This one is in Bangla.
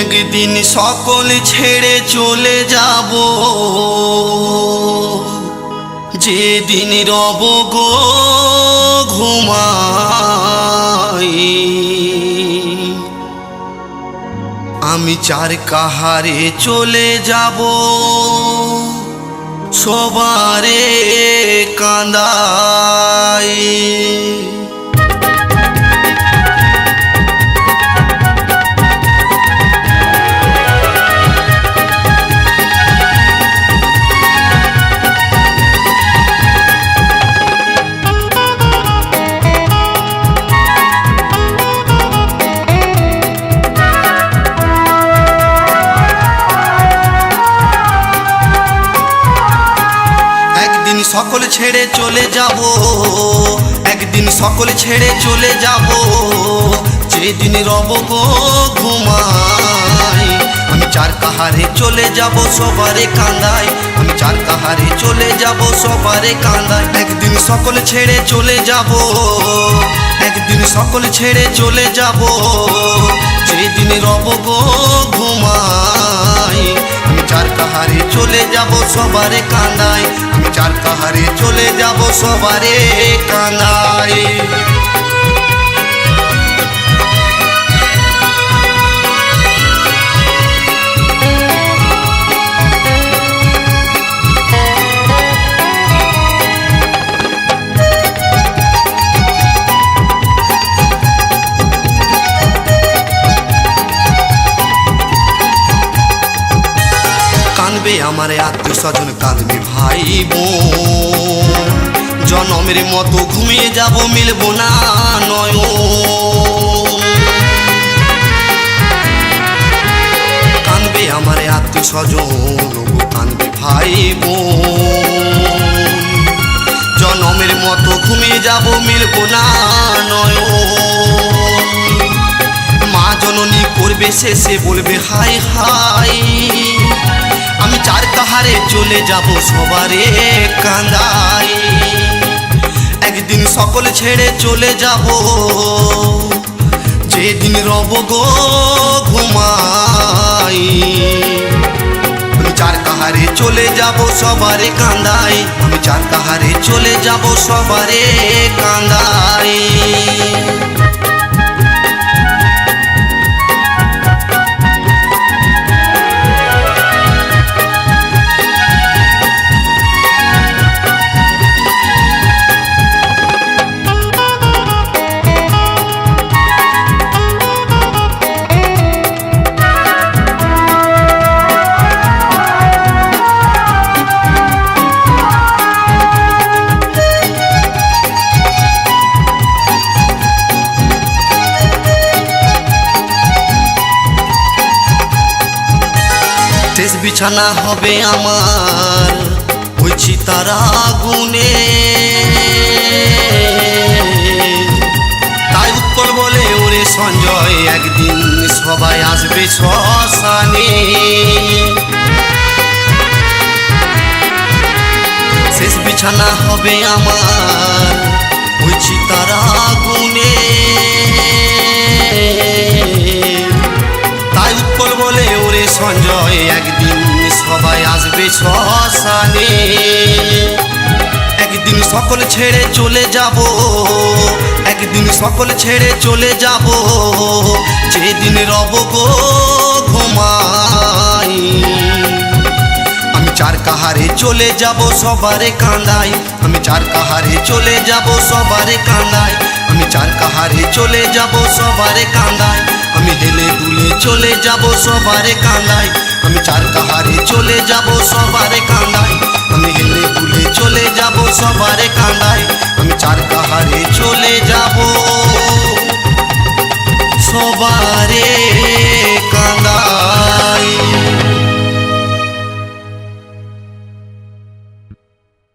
একদিন সকল ছেড়ে চলে যাব, যেদিন রব গো ঘুমাই। আমি চার কাহারে চলে যাব, সবারে কাঁদাই। সকল ছেড়ে চলে যাব, একদিন সকল ছেড়ে চলে যাব, যেদিন রব গো ঘুমাই। আমি চার কাহারে চলে যাব, সবারে কাঁদাই। আমি চার কাহারে চলে যাব, সবারে কাঁদাই। একদিন সকল ছেড়ে চলে যাব, একদিন সকল ছেড়ে চলে যাব, যেদিন রব গো ঘুমাই। আমি চার কাহারে চলে যাব, সবারে কাঁদাই। আমি চার কাহারে চলে যাব, সবারে কাঁদাই। কাঁদবে আমার আত্মীয় স্বজন, কাঁদবে ভাই বোন। জনমের মতো ঘুমিয়ে যাব, মিলব না নয়ন। কাঁদবে আমার আত্মীয় স্বজন, কাঁদবে ভাই বোন। জনমের মতো ঘুমিয়ে যাব, মিলব না নয়ন। মা জননী করবে শেষে, বলবে হাই হাই। আমি চার কাহারে চলে যাব, সবারে কাঁদাই। একদিন সকল ছেড়ে চলে যাব, যেদিন রব গো ঘুমাই। আমি চার কাহারে চলে যাব, সবারে কাঁদাই। আমি চার কাহারে চলে যাব, সবারে কাঁদাই। শেষ বিছানা হবে আমার ওই চিতার আগুনে। তাই উত্তর বলে ওরে সঞ্জয়, একদিন সবাই আসবে শ্মশানে। শেষ বিছানা হবে আমার ওই চিতার আগুনে। তাই উৎপল বলে ওরে সঞ্জয়, একদিন সবাই আসবে শ্মশানে। একদিন সকল ছেড়ে চলে যাব, একদিন সকল ছেড়ে চলে যাব, যেদিন রব গো ঘুমাই। আমি চার কাহারে চলে যাব, সবারে কাঁদাই। আমি চার কাহারে চলে যাব, সবারে কাঁদাই। আমি চার কাহারে চলে যাব, সবারে কাঁদাই। আমি হেলে দুলে চলে যাব, সবারে কাঁদাই। আমি চার কাহারে চলে যাব, সবারে কাঁদাই। আমি হেলে দুলে চলে যাব, সবারে কাঁদাই। আমি চার কাহারে চলে যাব, সবারে